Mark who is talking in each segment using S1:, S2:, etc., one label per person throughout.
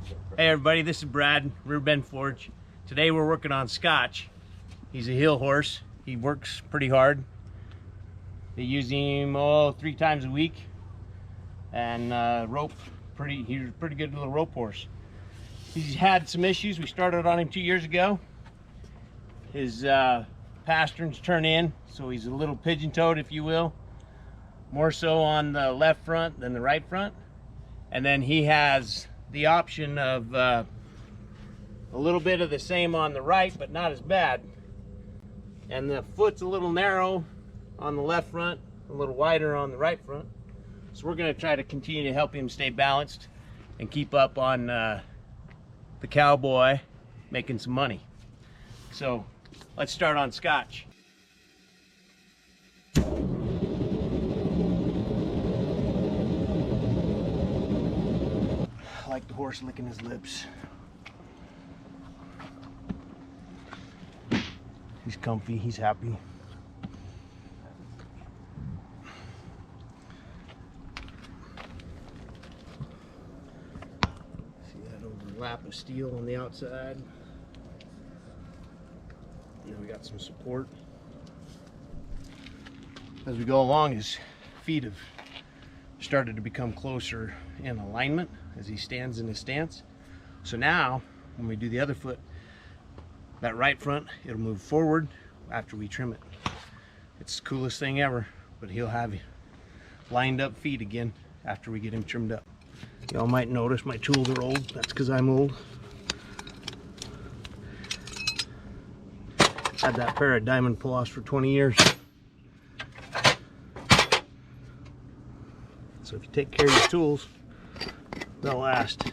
S1: Hey everybody, this is Brad, Riverbend Forge. Today we're working on Scotch. He's a heel horse. He works pretty hard. They use him 3 times a week. And he's a pretty good little rope horse. He's had some issues. We started on him 2 years ago. His pasterns turn in, so he's a little pigeon-toed, if you will. More so on the left front than the right front. And then he has the option of a little bit of the same on the right, but not as bad. And the foot's a little narrow on the left front, a little wider on the right front. So we're going to try to continue to help him stay balanced and keep up on the cowboy making some money. So let's start on Scotch. I like the horse licking his lips. He's comfy, he's happy. See that overlap of steel on the outside. And we got some support. As we go along, his feet have started to become closer in alignment as he stands in his stance. So now, when we do the other foot, that right front, it'll move forward after we trim it. It's the coolest thing ever, but he'll have lined up feet again after we get him trimmed up. Y'all might notice my tools are old. That's because I'm old. Had that pair of diamond pull-offs for 20 years. So if you take care of your tools, they'll last.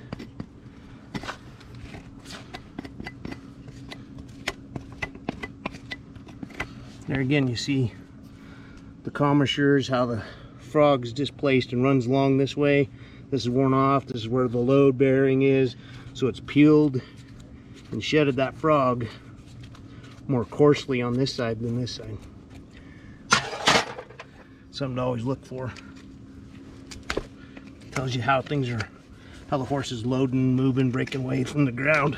S1: There again, you see the commissures, how the frog's displaced and runs along this way. This is worn off. This is where the load bearing is. So it's peeled and shedded that frog more coarsely on this side than this side. Something to always look for. Tells you how things are, how the horse is loading, moving, breaking away from the ground.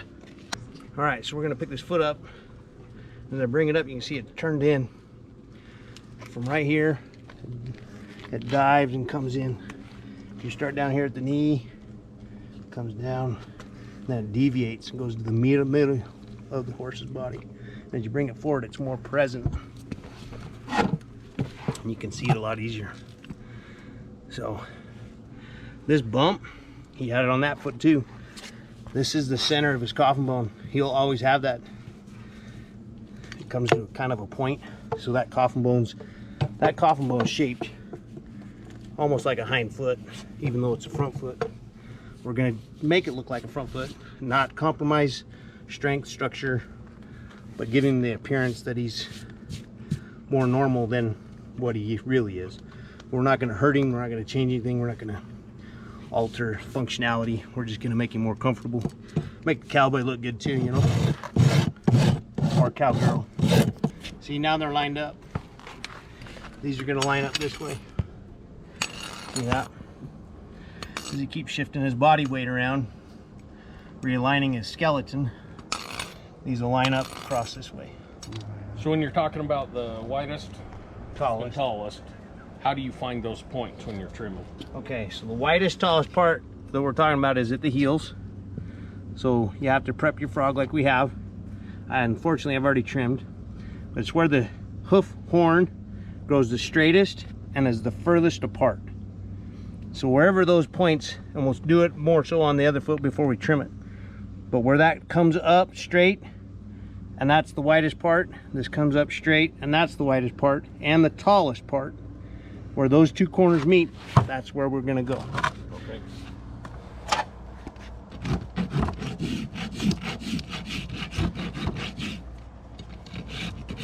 S1: All right, so we're gonna pick this foot up. As I bring it up, you can see it turned in. From right here, it dives and comes in. If you start down here at the knee, it comes down, then it deviates and goes to the middle of the horse's body. And as you bring it forward, it's more present. And you can see it a lot easier. So, this bump, he had it on that foot too. This is the center of his coffin bone. He'll always have that. It comes to kind of a point. So that coffin bone's shaped almost like a hind foot, even though it's a front foot. We're gonna make it look like a front foot, not compromise strength, structure, but give him the appearance that he's more normal than what he really is. We're not gonna hurt him, we're not gonna change anything, we're not gonna alter functionality. We're just gonna make him more comfortable, make the cowboy look good too, you know, or cowgirl. See, now they're lined up. These are gonna line up this way. See that? As he keeps shifting his body weight around, realigning his skeleton, these will line up across this way.
S2: So when you're talking about the widest
S1: Tallest.
S2: and tallest, how do you find those points when you're trimming?
S1: Okay, so the widest, tallest part that we're talking about is at the heels. So you have to prep your frog like we have. Unfortunately, I've already trimmed. But it's where the hoof horn grows the straightest and is the furthest apart. So wherever those points, and we'll do it more so on the other foot before we trim it. But where that comes up straight, and that's the widest part, this comes up straight, and that's the widest part, and the tallest part, where those two corners meet, that's where we're gonna go.
S2: Okay.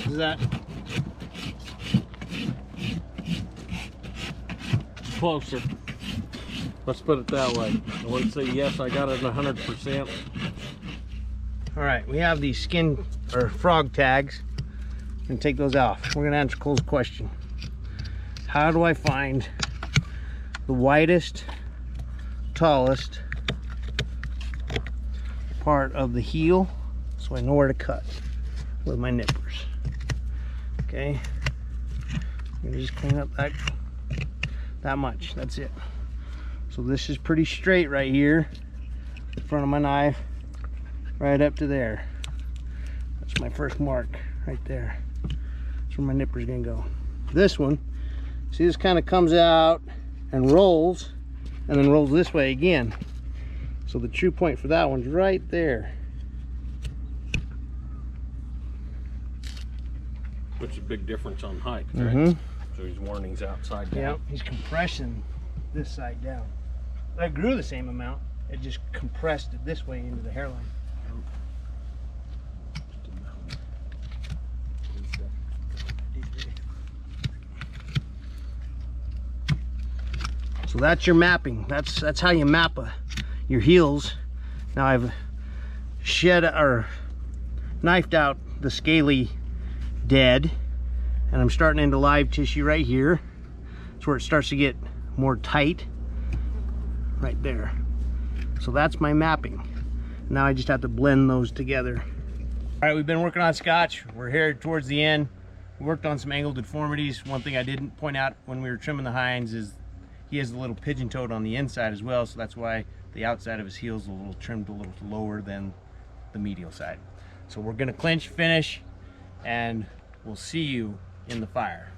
S1: Is that
S2: Closer. Let's put it that way. I wouldn't say yes, I got it 100%.
S1: all right? We have these skin or frog tags, and take those off. We're gonna answer Cole's question. How do I find the widest, tallest part of the heel so I know where to cut with my nippers. Okay, I'm gonna just clean up that much. That's it. So this is pretty straight right here, in front of my knife, right up to there. That's my first mark right there. That's where my nipper's gonna go. This one, see, this kind of comes out and rolls, and then rolls this way again. So the true point for that one's right there.
S2: Which is a big difference on height, right?
S1: Mm-hmm.
S2: So he's warning's outside down.
S1: Yep, he's compressing this side down. I grew the same amount, it just compressed it this way into the hairline. So that's your mapping. That's how you map your heels. Now I've shed or knifed out the scaly dead, and I'm starting into live tissue right here. That's where it starts to get more tight, right there. So that's my mapping. Now I just have to blend those together. All right, we've been working on Scotch. We're here towards the end. We worked on some angle deformities. One thing I didn't point out when we were trimming the hinds is he has a little pigeon toed on the inside as well, so that's why the outside of his heel is a little trimmed a little lower than the medial side. So we're gonna clinch, finish, and we'll see you in the fire.